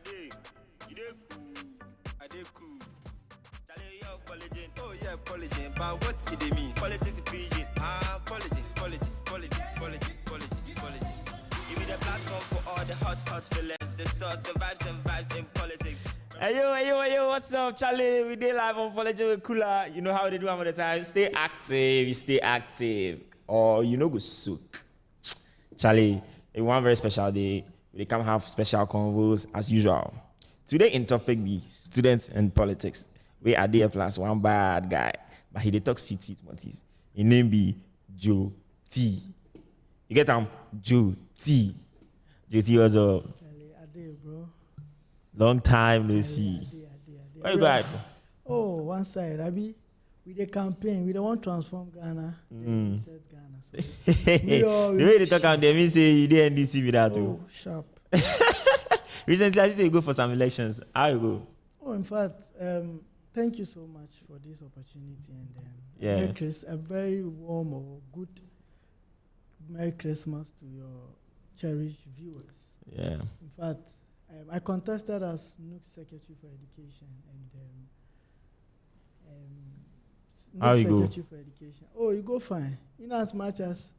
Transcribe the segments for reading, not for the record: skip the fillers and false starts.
Ade, you dey cool. I dey cool. Charlie, you have polygen. Oh yeah, polygen. But what it dey mean? Politics in pidgin. Ah, polygen. Give me the platform for all the hot feelings, the sauce, the vibes in politics. Hey yo, what's up, Charlie? We did live on Polygen with Kula. You know how they do all the time. Stay active. Or you know go soak. Charlie, in one very special day, we come have special convos as usual. Today in topic be students and politics. We are there plus one bad guy, but he dey talk sweet Monties. His name be Joe T. You get him? Joe T. Joe T was a bro. long time no see. Where you go at? Oh, one side, Abi. We the campaign, we don't want to transform Ghana. Set Ghana. So the way they talk out there, means say you did NDC with that too. Oh, sharp. Recently, I see you go for some elections. How you go? Oh, in fact, thank you so much for this opportunity and a very warm or good Merry Christmas to your cherished viewers. Yeah. In fact, I contested as NUC Secretary for Education and how you go? Secretary for Education. Oh, you go fine. In as much as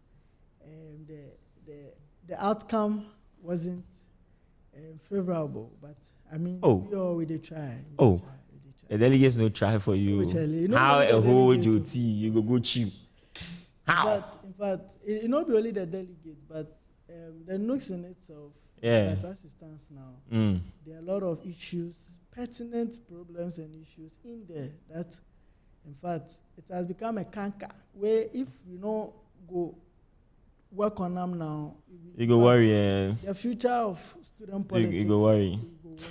the outcome wasn't favorable, but I mean, we did try. The delegates no try for you. How a whole Joti you go cheap? How? In fact, it not be only the delegates, but the NUCs in itself. Yeah. As it stands now, there are a lot of issues, pertinent problems and issues in there that, in fact, it has become a canker. Where if you know go work on them now, you go worry. The future of student politics. You go worry.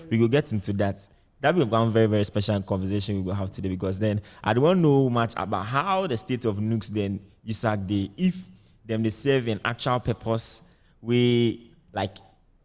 We go get into that. That will be one very, very special conversation we will have today, because then I don't know much about how the state of NUCs then USAC they if them they serve an actual purpose we like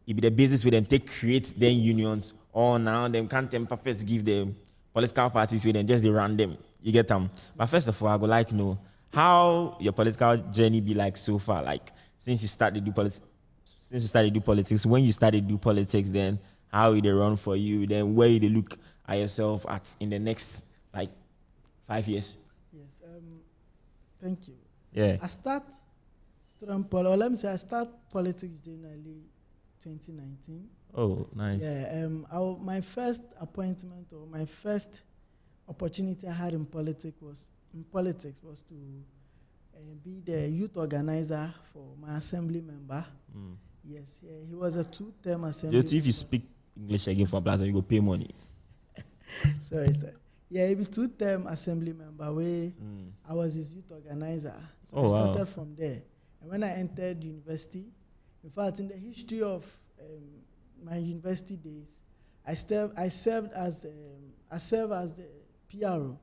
it be the basis where them take create then unions, or now them can't them puppets give them political parties where them just they run them. You get them. But first of all, I go like know how your political journey be like so far. Like since you started to do politics, when you started to do politics, then how they run for you, then where they look at yourself at in the next like 5 years. Yes. Thank you. Yeah. I start politics generally 2019. Oh, nice. Yeah. My first appointment or my first opportunity I had in politics was to be the youth organizer for my assembly member. Yes, he was a 2-term assembly. Just if you speak English again for Plaza, you go pay money. Sorry, sir. Yeah, he was 2-term assembly member where I was his youth organizer. So I started from there. And when I entered university, in fact, in the history of my university days, I served as the PRO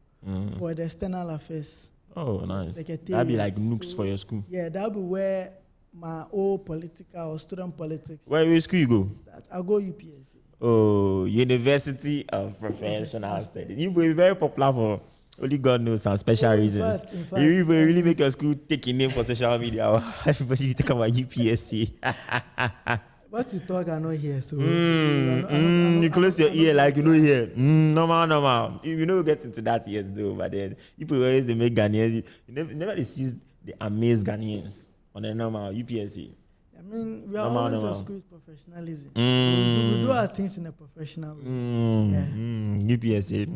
for the external affairs. Oh, nice. That'd be like NUCs for your school. Yeah, that'd be where my old political or student politics. Where school you go? I'll go UPSC. Oh, University of Professional Studies. You will be very popular for only God knows some special reasons. In fact, you will really make your school take a name for social media. Everybody talk about UPSC. What you talk, I know here. So you close your ear like you know here. Normal. You know, get into that years though, but then people always they make Ghanaians. You never see the amazed Ghanaians on the normal UPSC. I mean, we are always a school with professionalism. We do our things in a professional way. UPSC.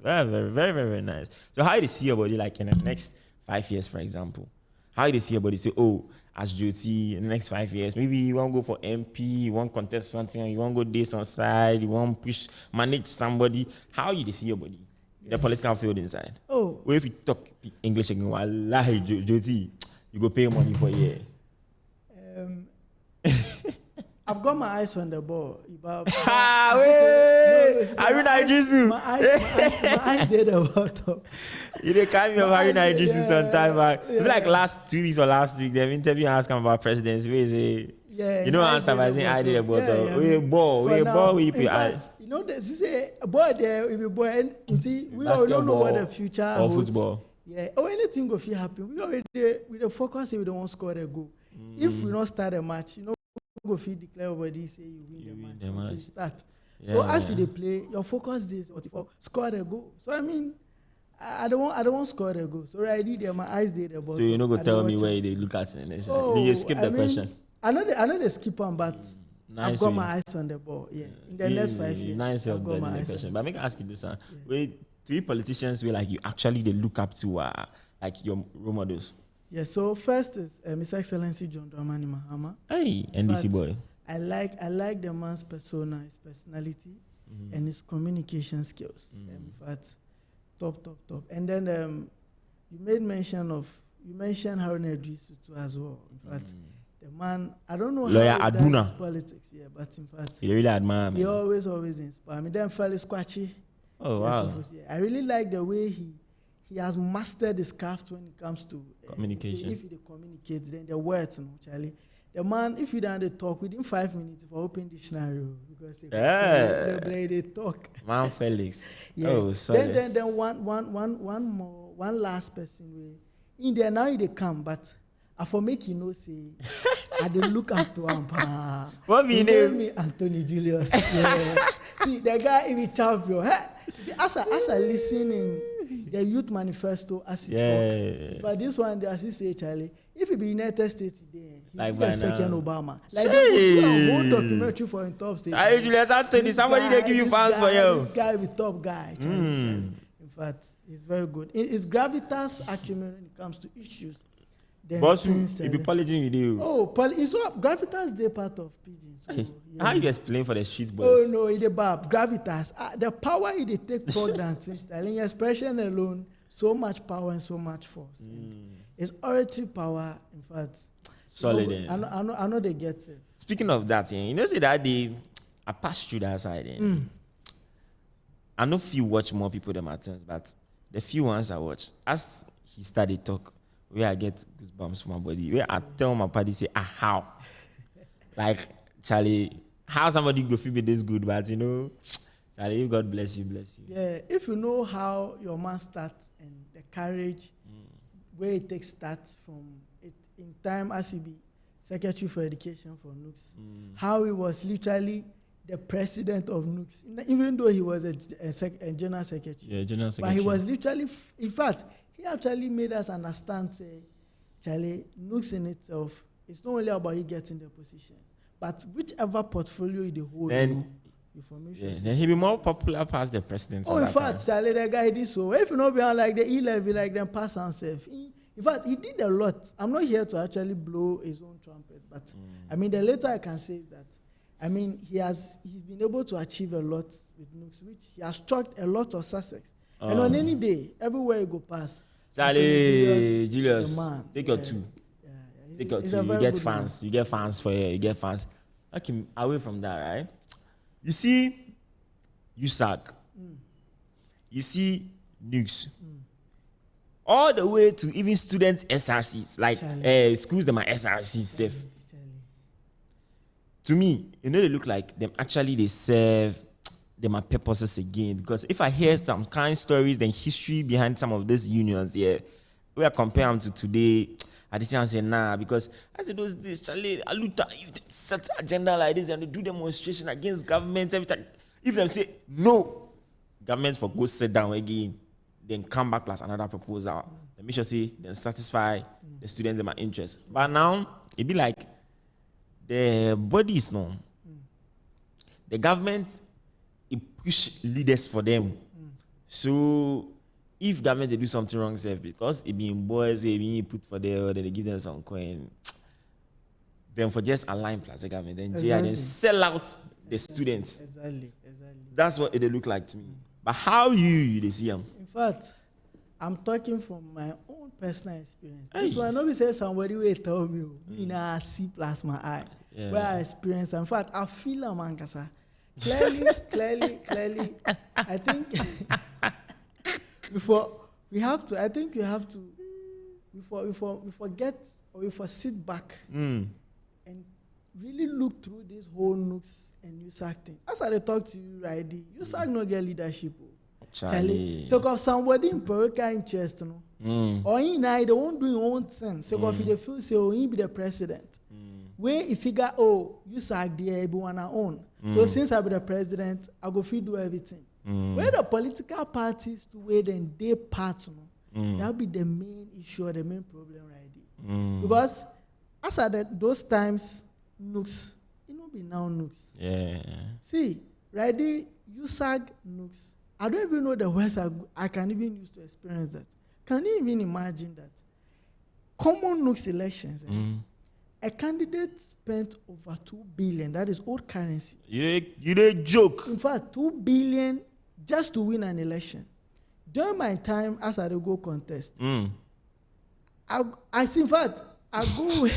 Very, very, very nice. So how do you see your body like in the next 5 years, for example? How do you see your body say, as Jyoti in the next 5 years, maybe you want to go for MP, you want to contest something, you want to go this on side, you want to manage somebody. How do you see your body? Yes. The political field inside. Well, if you talk English again, wallahi, Jyoti, you go pay money for a year. I've got my eyes on the ball. Haruna Iddrisu. My eyes did a lot. You didn't carry me of Haruna Iddrisu sometime back. Like last 2 weeks or last week, they interview and ask him about presidency. Where say, you know, answer by saying I did a ball. We ball. You know, this is a boy there. If you boy, and you see, we all don't know what the future or football. Yeah, or anything go feel happen. We already with the focus. We don't want to score a goal. If we don't start a match, you know. go feed declare everybody say you win the match until start. Yeah. So as they play, your focus is score a goal. So I mean, I don't want score a goal. So I did my eyes did the ball. So you no go tell me where they look at it. You skip the question. I know they skip on, but nice I've got my eyes on the ball. Yeah, in the next 5 years. Nice of the question. But I make ask you this one. Wait, 3 politicians where like you actually they look up to like your role models. Yeah. So first is His Excellency John Dramani Mahama. Hey, NDC boy. I like the man's persona, his personality, and his communication skills. In fact, top. And then you mentioned Haruna Idrisu too as well. In fact, the man, I don't know Lawyer how he Aduna. does politics, but in fact, he really admire me. He always inspire me. Then Felix Kwachi. Oh wow! I really like the way he has mastered his craft when it comes to communication. If he communicates, then the words, Charlie. The man, if you don't talk within 5 minutes for open dictionary, because they talk. Man, Felix. Yeah. Oh, sorry. Then one last person in there now they come, but I for make you know say I don't look up to him. What he name me Anthony Julius. Yeah. See the guy is a champion. See, as I listen in the youth manifesto as he talk. For this one, they say Charlie, if he be United States today, he like be the second Obama. Like they put a whole documentary for him top stage. Hey, Julius Anthony, somebody they give you fans for you. This guy be top guy. Charlie. In fact, he's very good. His gravitas acumen when it comes to issues. Boss, he be polishing with you. Oh, gravitas they part of Pidgin. So, yeah. How you explain for the street boys? Oh no, the bab gravitas. The power they take talk than things. In expression alone, so much power and so much force. It's oratory power. In fact, solid. I know they get it. Speaking of that, you know, say that day I passed through that side. I know few watch more people than Martins, but the few ones I watch, as he started talk, where I get goosebumps from my body, where I tell my party say, how? Like, Charlie, how somebody go feel be this good, but you know, Charlie, God bless you. Yeah, if you know how your man starts and the courage, where it takes starts from it in time as he be Secretary for Education for NUKS, how he was literally the president of NUKS, even though he was a general secretary. Yeah, general secretary. But he was literally, in fact, he actually made us understand, say, Charlie, NUKS in itself, it's not only about you getting the position, but whichever portfolio you hold, information. Yeah, then he'll be more popular past the president. Oh, in fact, Charlie, the guy did so. If you know behind like the E-level, like them pass himself. In fact, he did a lot. I'm not here to actually blow his own trumpet, but I mean, the later I can say that, I mean, he's been able to achieve a lot with NUKS, which he has struck a lot of success. And on any day, everywhere you go past, Charlie, Julius, take your two. Take your two. You get fans. Man. You get fans for you. You get fans. Okay, away from that, right? You see, USAG. You see, NUKS. All the way to even students' SRCs, like schools that are SRCs safe. To me, you know, they look like them. Actually, they serve them purposes again. Because if I hear some kind stories, then history behind some of these unions, we are comparing them to today. I just say nah, because I said those days, Charlie, Aluta, if they set agenda like this and they do demonstration against government every time, if them say no, government for go sit down again, then come back plus another proposal. Let me just say then satisfy the students in my interest. But now it be like the body is known. The government it push leaders for them. So if government they do something wrong, because it being boys, it being put for there, or then they give them some coin, then for just align plus the government, then then sell out the students. Exactly. That's what it look like to me. But how you they see them? In fact, I'm talking from my own personal experience. This one, nobody say somebody will tell me, in a C plus my eye, where I experience. In fact, I feel a man, kasa. Clearly, I think before we have to forget or we sit back and really look through this whole NUKS and USAG thing. As I talk to you, right, USAG no get leadership. Charlie. So if somebody in political interest, or in they won't do your own thing. So if they feel say he be the president. Where if figure, oh, you sag the everyone our own. So since I be the president, I go feed do everything. Where the political parties to where then they part, that'll be the main issue, the main problem right there. Because as at those times, nooks, it no be now nooks. Yeah. See, right there, you sag nooks. I don't even know the words I can even use to experience that. Can you even imagine that? Common nooks elections. A candidate spent over 2 billion. That is old currency. You did joke. In fact, 2 billion just to win an election. During my time as I go contest, I see. In fact, I go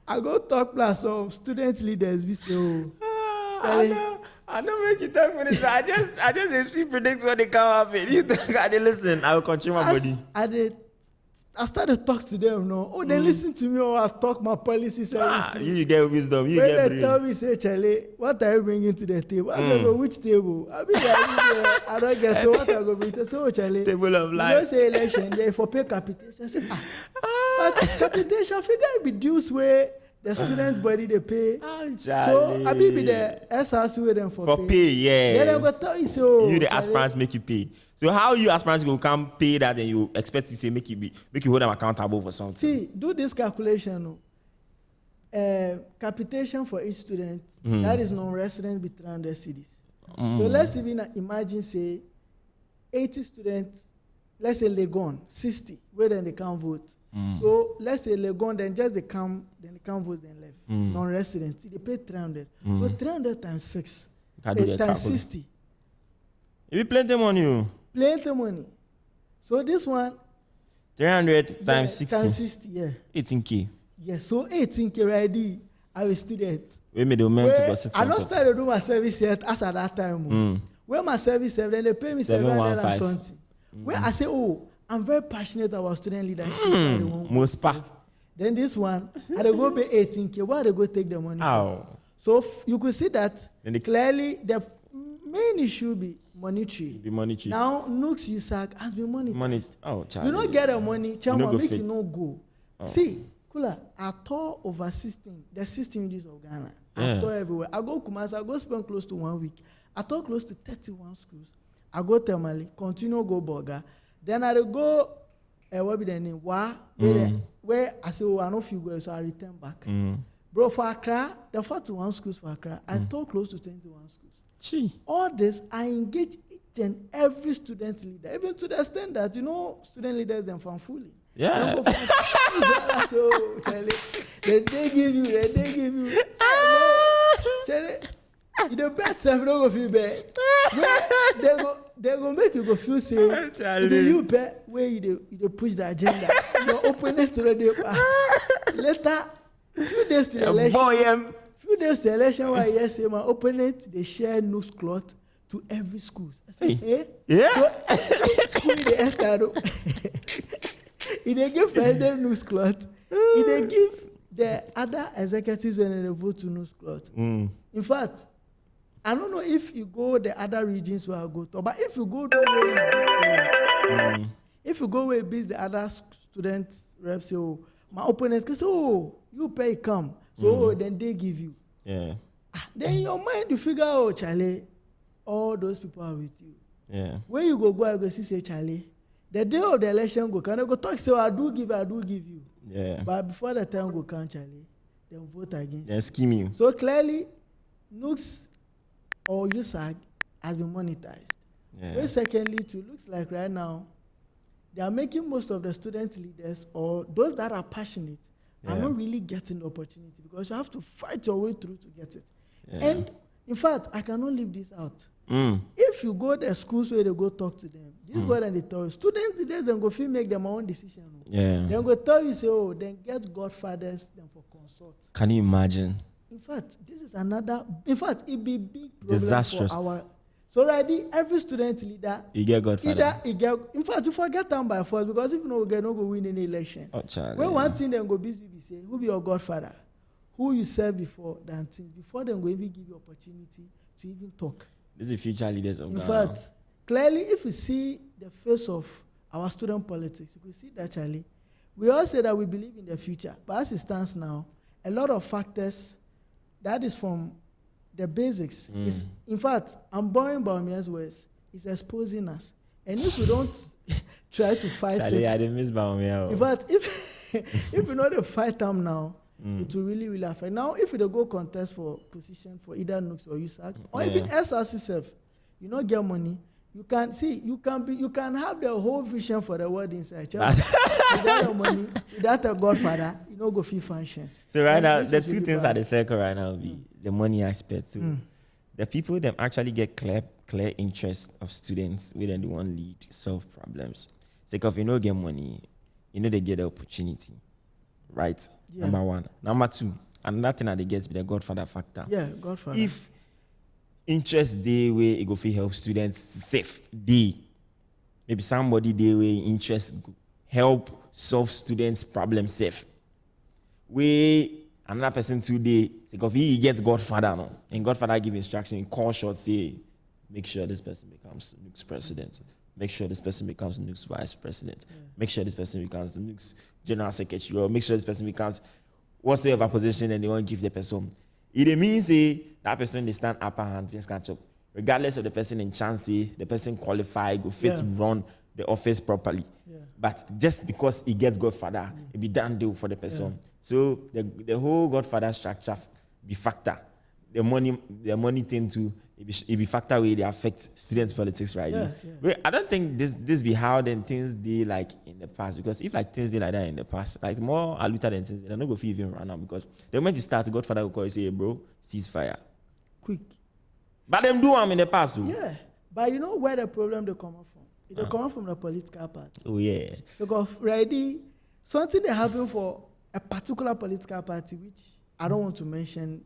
I go talk plus of student leaders. We say, I don't make it time for this. I just if she predicts what they come happen. You think I did listen? I will control my body. I started to talk to them, no. Oh, they listen to me or I talk my policies everything. You get wisdom. You when get they tell me, say, Charlie, what are you bringing to the table? I say, which table? I mean, I don't get to what I go bring. They say, oh, Charlie, table of life. You don't say election, they for pay capitation. I say, but capitation figure be dues where the students' body they pay. So I be the SRC with them for pay. Yeah. Then I go tell you so. You the aspirants make you pay. So how you aspirants go come pay that and you expect to say make you hold them accountable for something? See, do this calculation. Capitation for each student that is non-resident be 300 cedis. So let's even imagine say 80 students. Let's say Legon 60 where then they can't vote. So let's say Legon then just they can't vote then left. Non-resident they pay 300. So 300 times 6 times 60. It be plenty money. Plenty money. So this one 300 times 60. Times 60, yeah. 18K. Yeah, so 18K already. I was a student. We made the moment to go sit. I not started to do my service yet as at that time. When my service then they pay me 700 and something. Where I say, oh, I'm very passionate about student leadership. Most part. Then this one, I go pay 18K. Where they go take the money? So you could see that clearly the main issue be monetary. Now, Nooks USAG has been monetized. You don't get the money, Chama make you no go. See, Kula, I tour over 16, the 16 units of Ghana. I tour everywhere. I go Kumasi, I go spend close to 1 week. I tour close to 31 schools. I go Tamale, continue go Boga. Then I go, what be the name? Where I say, oh, I don't feel good, so I return back. Bro, for Accra, the 41 schools for Accra, I tour close to 21 schools. All this, I engage each and every student leader, even to the extent that, student leaders them from fully. Yeah. So, Charlie, they give you. Charlie, you the bad self don't go feel bad. They go make you go feel say you pay where you push the agenda. Your openness to the day. Later, few days to the election, why yes, my opponent they share news cloth to every school. I say, yeah. So every school they enter. If they give president news cloth, if they give the other executives when they vote to news cloth. In fact, I don't know if you go the other regions where I go to, but if you go where the other student reps, so my opponents can say, oh, you pay come. So then they give you. Yeah. Then in your mind you figure out, Charlie, all those people are with you. Yeah. When you go, I go see say, Charlie, the day of the election go, can I go talk, say, I do give you. Yeah. But before the time go count, Charlie, then vote against you. Scheme you. So clearly, Nooks or USAG has been monetized. Yeah. Well, secondly, it looks like right now, they are making most of the student leaders or those that are passionate are not really getting the opportunity because you have to fight your way through to get it. Yeah. And in fact, I cannot leave this out. If you go to the schools where they go talk to them, this is what they tell you. Students leaders then go feel make their own decision. Yeah. Then go tell you, say, oh, then get godfathers then for consult. Can you imagine? In fact, this is another. In fact, it be big problem disastrous for our. So already every student leader, you get godfather. In fact, you forget them by force because if you know we no go win any election. When one thing then go busy be say, who be your godfather, who you serve before than things before them go even give you opportunity to even talk. This is future leaders of Ghana. In fact, clearly, if you see the face of our student politics, you can see that Charlie, we all say that we believe in the future, but as it stands now, a lot of factors. That is from the basics. It's, in fact, I'm borrowing Baumia's words. It's exposing us. And if we don't try to fight Charlie, it, I didn't miss Baumia. in fact, if we not fight them now, it will really, really affect. Now, if we don't go contest for position for either Nooks or USAC, or even SRC self, you not get money, you can see, you can have the whole vision for the world inside. Without your money, without a godfather, you don't go feel function. So right now, the this is two really things bad. at the circle right now will be the money aspect. So the people them actually get clear interest of students where they want lead solve problems. So if you know get money, you know they get the opportunity, right? Yeah. Number one. Number two, another thing that they get be the godfather factor. Yeah, godfather. If interest day where it go fit help students safe day, maybe somebody day where interest go help solve students problem safe. Where another person today, because he gets godfather no, and godfather give instruction, call short, say, make sure this person becomes the NUC's president. Make sure this person becomes the NUC's vice president. Make sure this person becomes the NUC's general secretary. Or make sure this person becomes whatsoever position and they won't give the person. It means that person they stand upper hand, just catch up. Regardless of the person in chance, the person qualified, go fit to run the office properly. Yeah. But just because he gets godfather, it be done deal for the person. Yeah. So the whole godfather structure be factor. The money thing too, it be factor where they affect students' politics, right? Yeah. Well, I don't think this be how then things did like in the past, because if like things did like that in the past, like more aluta than things, they're not gonna even run out, because the moment you start, godfather will call you say, hey, bro, ceasefire. Quick. But them do them in the past too. Yeah. But you know where the problem they come up from? They come from the political party. Oh yeah. So already something that happened for a particular political party, which I don't want to mention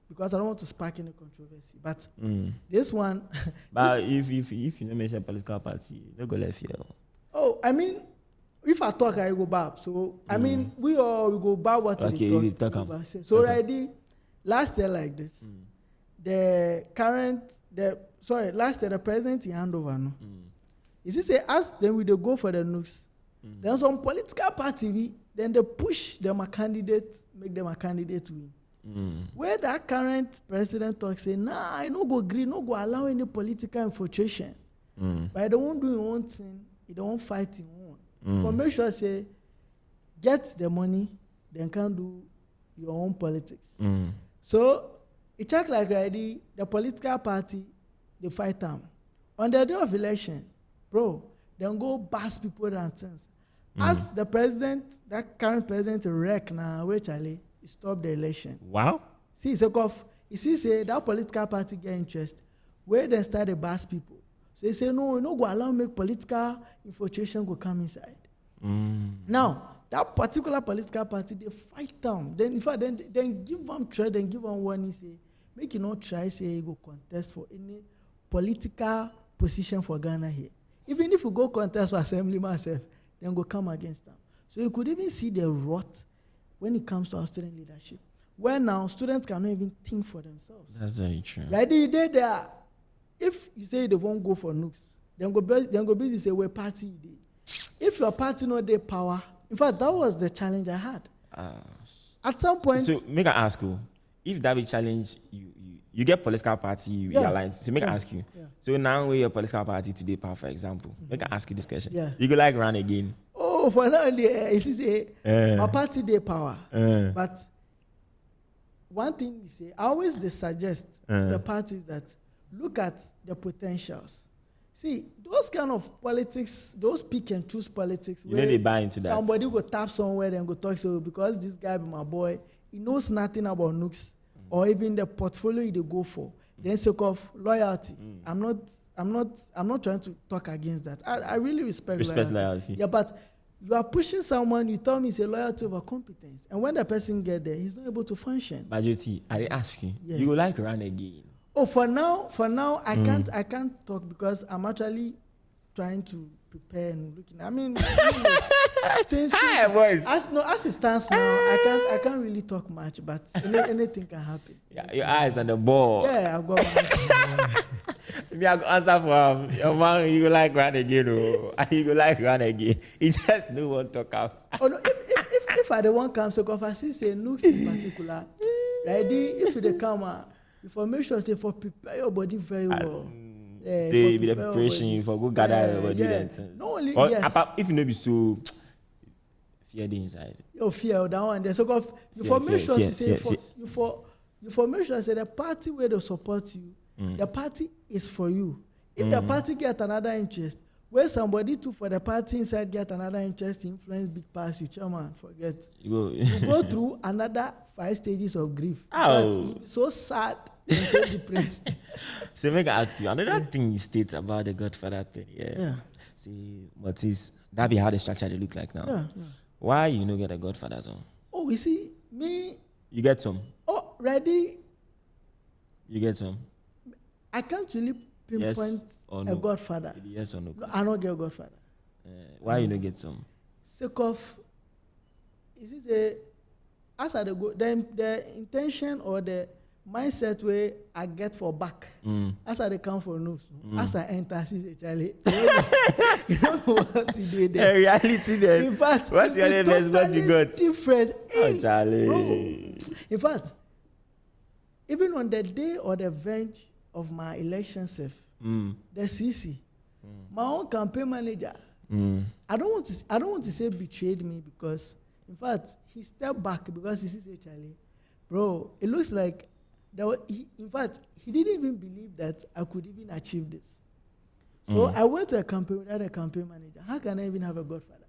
because I don't want to spark any controversy. But this one. But if you don't mention political party, don't go left here. Oh, I mean, if I talk, I go back. So I mean, we go back what we talk. So already last year like this, last year the president in handover no. You see, say as then we go for the NUCs. Then some political party then they push them a candidate, make them a candidate win. Where that current president talks say, nah, I no go agree, no go allow any political infiltration. But I don't want to do your own thing, you don't want to fight your own. For make sure say, get the money, then can do your own politics. So it check like already the political party, they fight them. On the day of election, bro, then go bash people and things. As the president, that current president, wreck now, where Charlie, he stopped the election. Wow. See, so you see, say that political party get interest, where they start to bash people. So they say, no, go allow make political infiltration go come inside. Now, that particular political party, they fight them. Then, in fact, then give them try, then give them warning, say, make you not try, say, go contest for any political position for Ghana here. Even if you go contest for assembly myself, then go come against them. So you could even see the rot when it comes to our student leadership. Where now students cannot even think for themselves. That's very true. Right? There. If you say they won't go for NUCs, then go busy say where party they. If your party not their power, in fact, that was the challenge I had. At some point. So make I ask you, if that be challenge, you get political party, you align. So make I ask you. Yeah. So now we your political party today, power, for example. Make I ask you this question. Yeah. You go like run again. Oh, for now, you see, my party their power. But one thing we say, I always suggest to the parties that look at the potentials. See, those kind of politics, those pick and choose politics. You know they buy into that. Somebody go tap somewhere and go talk, so because this guy be my boy, he knows nothing about NUCs or even the portfolio they go for. Then sake of loyalty. I'm not trying to talk against that. I really respect loyalty. Yeah, but you are pushing someone, you tell me it's a loyalty over competence. And when the person get there, he's not able to function. But JT, I ask you, you would like run again? Oh, for now, I can't talk because I'm actually trying to prepare and looking. I mean, things. Hi, boys. As it stands now, I can't really talk much, but anything can happen. Yeah, your eyes on the ball. Yeah, I've got. Me, I go answer for him. Your man, you go like run again, oh, you go like run again. He just no one talk out. Oh no, if I the one come, so if I see say nooks in particular, ready if they come, information say for prepare your body very well. Say be the preparation for go gather everybody then. Not only or yes. Apart, if you know be so fear the inside. You fear that one. There's so information to say information say the party where they support you, the party is for you. If the party get another interest, where somebody too for the party inside get another interest, influence big pass you, chairman, forget. You go through another 5 stages of grief. Oh. So sad and so depressed. So make I ask you another thing you state about the Godfather thing. Yeah. See, Matisse, that be how the structure they look like now. Yeah. Why you no get a Godfather song? Oh, you see, me. You get some. Oh, ready. You get some. I can't really pinpoint a Godfather. Yes or no? No, I don't get a Godfather. Why you no get some? Sake of, is this as I go, the intention or the mindset way I get for back, as I come for nose, as I enter, see Charlie. You know what he did there? Reality then. In fact, what's your name? Totally what you got? Different. Oh, Charlie. Bro. In fact, even on the day or the bench of my election self, the CC, my own campaign manager, I don't want to say betrayed me because, in fact, he stepped back because he said, Charlie, bro, it looks like in fact, he didn't even believe that I could even achieve this. So I went to a campaign without a campaign manager. How can I even have a Godfather?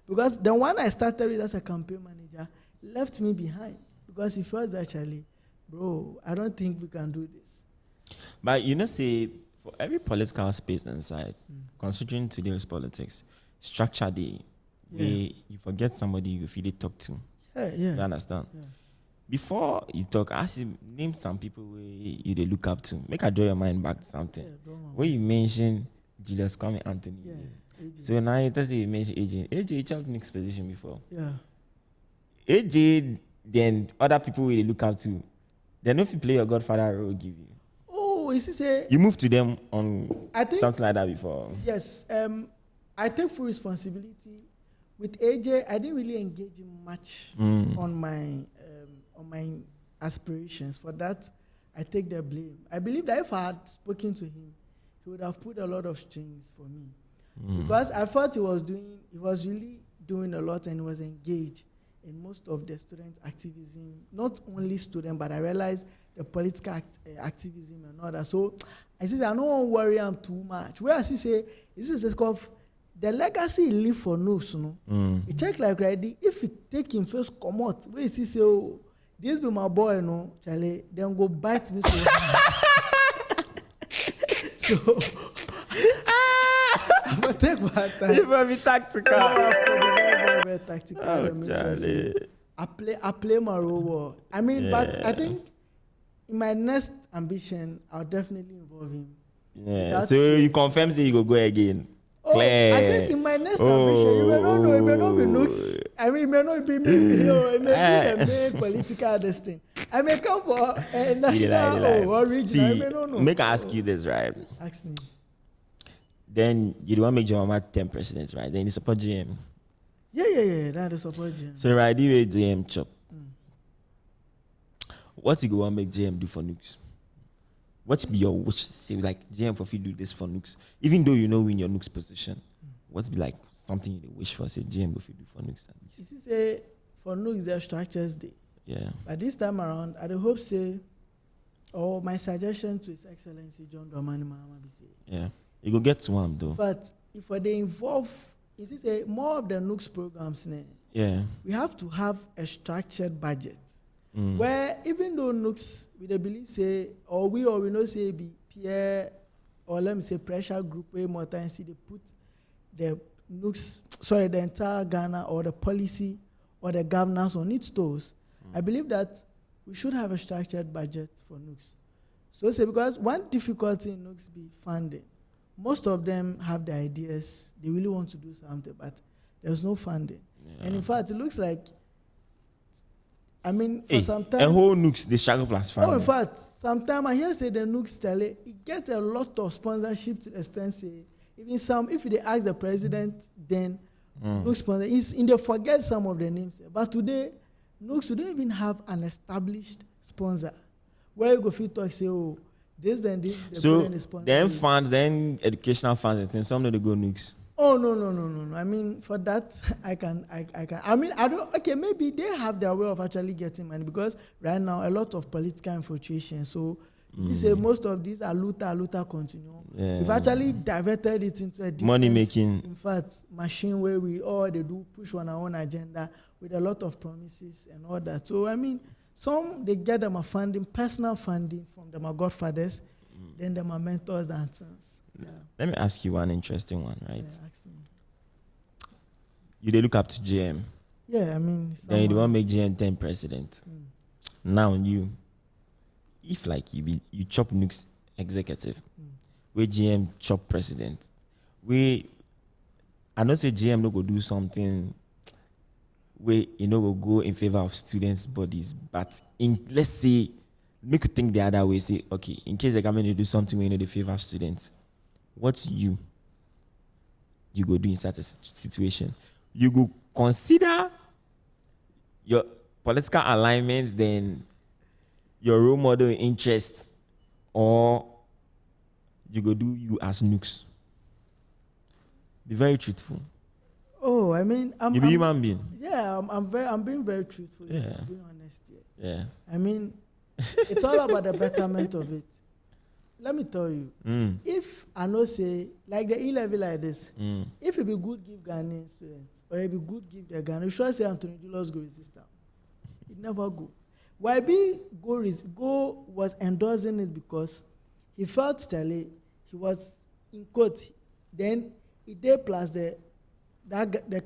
Because the one I started with as a campaign manager left me behind because he felt that, Charlie, bro, I don't think we can do this. But you know, say for every political space inside, considering today's politics, structure day, where you forget somebody you feel they talk to. Yeah. You understand? Yeah. Before you talk, I ask you name some people where you they look up to. Make I draw your mind back to something. When you mention Julius Kwame Anthony. Yeah. So now you say you mention AJ. AJ jumped next position before. Yeah. AJ, then other people where they look up to, they know if you play your Godfather role, give you. Oh, is this a? You moved to them on something like that before. Yes. I take full responsibility. With AJ, I didn't really engage him much on my aspirations. For that, I take the blame. I believe that if I had spoken to him, he would have put a lot of strings for me. Because I thought he was really doing a lot and was engaged in most of the student activism, not only student, but I realized the political activism and all that. So I said, I don't worry him too much. Where I say, this is of the legacy he leave for Nooks, no? He check like ready. If he take him first come out, where he say, oh, this be my boy, no, Charlie, then go bite me. So I'm gonna take my time. You will be tactical. Very tactical. Oh, Charlie. I play my role. I mean, but I think in my next ambition, I'll definitely involve him. Yeah. So you confirm say you go again. Oh, I said in my next ambition, you may not know, it may not be Nooks. I mean, it may not be me, it may be the main political destiny. I may come for a national or regional, See, I may not know. Make I ask you this, right? Ask me. Then you don't want to make John Mahama 10 presidents, right? Then you support GM. Yeah, that is support GM. So right, you way GM chop. What you go want make GM do for Nooks? What's be your wish? Say like GM for you do this for Nooks, even though you know in your Nooks position. What's be like something you wish for? Say GM if you do for Nooks. You see, say for Nooks there structures day. Yeah. But this time around, I hope say, or my suggestion to His Excellency John Dramani Mahama be say. Yeah. You go get to one though. But if they involve, you see, say more of the Nooks programs, we have to have a structured budget. Where even though Nooks, we they believe say, or we know say be peer, or let me say pressure group way more times see they put the Nooks, the entire Ghana or the policy or the governance on its toes. I believe that we should have a structured budget for Nooks. So say because one difficulty in Nooks be funding. Most of them have the ideas, they really want to do something, but there's no funding. Yeah. And in fact, it looks like, I mean, for some time... A whole Nooks, the struggle plus funding. Oh, in fact, sometimes I hear say the Nooks tell it get a lot of sponsorship to the extent say, even some, if they ask the president, then Nooks sponsor. It's in the forget some of the names. But today, Nooks don't even have an established sponsor. Where you go fit talk say, oh, this then this. So then funds, then educational funds, and things, some of they go Nooks. Oh no. I mean, for that, I can. I mean, I don't. Okay, maybe they have their way of actually getting money because right now a lot of political infiltration. So you say most of these are luta continue. Yeah. We've actually diverted it into a different Money making. In fact, machine where we all they do push on our own agenda with a lot of promises and all that. So I mean, some they get them a funding, personal funding from them, our godfathers, then them are mentors and sons. Yeah. Let me ask you one interesting one, right? Yeah, ask me. You they look up to GM. Yeah, I mean. Then you want to make GM 10 president. Now you, if like you chop Nooks executive, where GM chop president, I don't say GM no go do something where you know go in favor of students' bodies, but let's say make you think the other way. Say okay, in case the government do something where you know they favor students. What you go do in such a situation? You go consider your political alignments, then your role model interest, or you go do you as Nooks. Be very truthful. Oh, I mean, you be human being. Yeah, I'm being very truthful. Yeah. I'm being honest here. Yeah. I mean, it's all about the betterment of it. Let me tell you, if I know say like the E-level like this, if it be good give Ghanaian students or it be good give the Ghana, you should say Anthony Julius go resist them. It never go. YB go was endorsing it because he felt Stanley, he was in quote, then it did plus the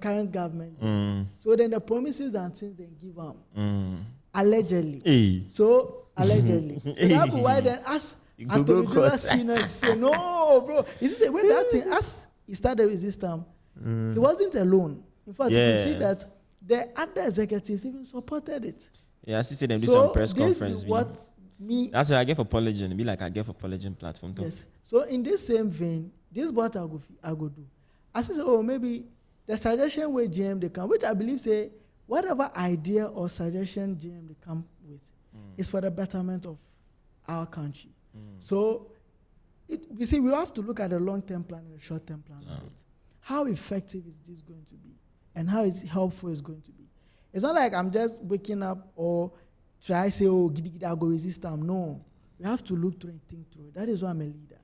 current government. So then the promises and things they give them allegedly. Hey. So allegedly. So that's why then as Anthony Julius Senior say, no, bro. You see, when that thing, as he started with this time, he wasn't alone. In fact, you can see that the other executives even supported it. Yeah, I see them do some press conference. That's why I gave for Polygon. It be like I gave for Polygon platform. Yes. So in this same vein, this is what I go do. I say, oh, maybe the suggestion where GM they come, which I believe say whatever idea or suggestion GM they come with is for the betterment of our country. So, you see, we have to look at the long-term plan and the short-term plan of it. How effective is this going to be? And how is helpful is going to be? It's not like I'm just waking up or try to say, oh, giddy, I go resist them. No. We have to look through and think through. That is why I'm a leader.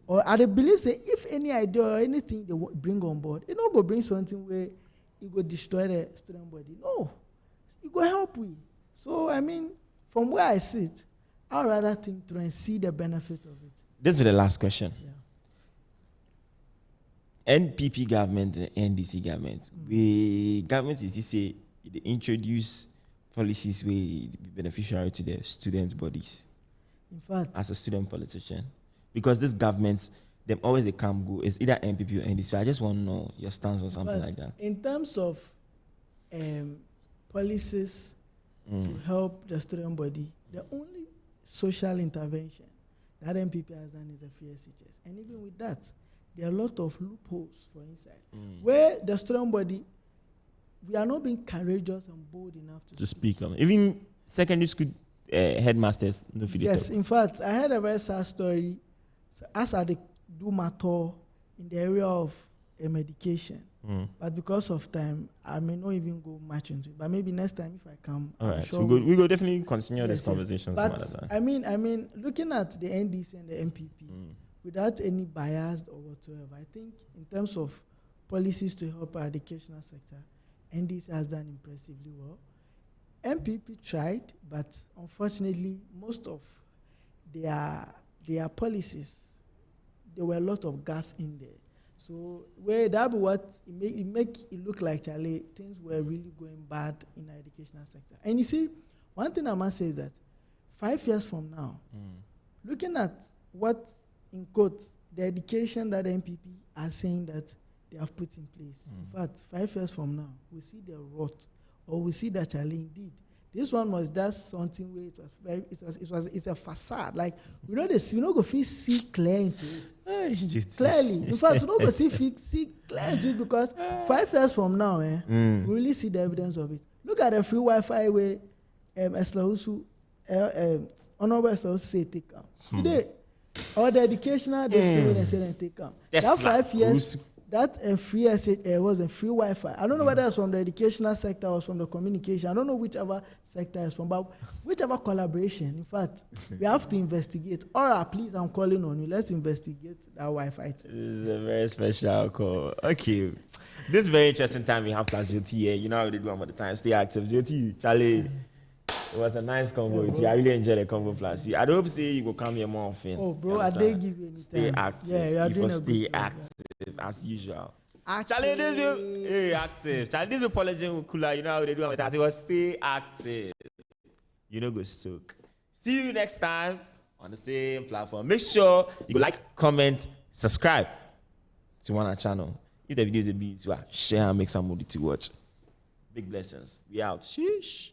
Or I believe, say, if any idea or anything they bring on board, it not go bring something where it go destroy the student body. No. It go help we. So, I mean, from where I sit, I'd rather think through and see the benefit of it. This is the last question. Yeah. NPP government and NDC government. The government is say they introduce policies where be beneficiary to the student bodies. In fact, as a student politician, because this government, them always they come go. It's either NPP or NDC. So I just want to know your stance on something like that. In terms of policies to help the student body, the only social intervention that NPP has done is the free SHS. And even with that, there are a lot of loopholes for inside. Where the student body, we are not being courageous and bold enough to speak. Even secondary school headmasters, no feed. Yes, in fact, I heard a very sad story. So as I do my tour in the area of medication, but because of time, I may not even go much into it. But maybe next time if I come, all right. Sure so we go definitely continue this conversation. But I mean, looking at the NDC and the MPP, without any bias or whatsoever, I think in terms of policies to help our educational sector, NDC has done impressively well. MPP tried, but unfortunately, most of their policies, there were a lot of gaps in there. So where that be what it make it look like Charlie, things were really going bad in our educational sector. And you see, one thing I must say is that 5 years from now, looking at what in quotes the education that the MPP are saying that they have put in place. In fact, 5 years from now, we see the rot, or we see that Charlie indeed This one was just something where it's a facade. Like we know this, we don't go see clear into it. Clearly, in fact, we don't go see clear into it because 5 years from now, we really see the evidence of it. Look at the free Wi-Fi where Honorable Esla say take out today, or the educational they say take out. That 5 years. That free was a free Wi-Fi. I don't know whether it's from the educational sector or from the communication. I don't know whichever sector it's from, but whichever collaboration. In fact, we have to investigate. Or please, I'm calling on you. Let's investigate that Wi-Fi. This is a very special call. Okay, this is very interesting time we have plus JT here. You know how we do one of the time. Stay active, JT. Charlie. It was a nice convo with you. I really enjoyed the convo plus. I hope say you will come here more often. Oh, bro, I did give you any time. Stay active. Yeah, you are doing stay active as usual. Active. Charlie, this will active. Charlie, this will apology cooler. You know how they do it. I was stay active. You know, go soak. See you next time on the same platform. Make sure you like, comment, subscribe to one our channel. If the video is a bit, share and make somebody to watch. Big blessings. We out. Sheesh.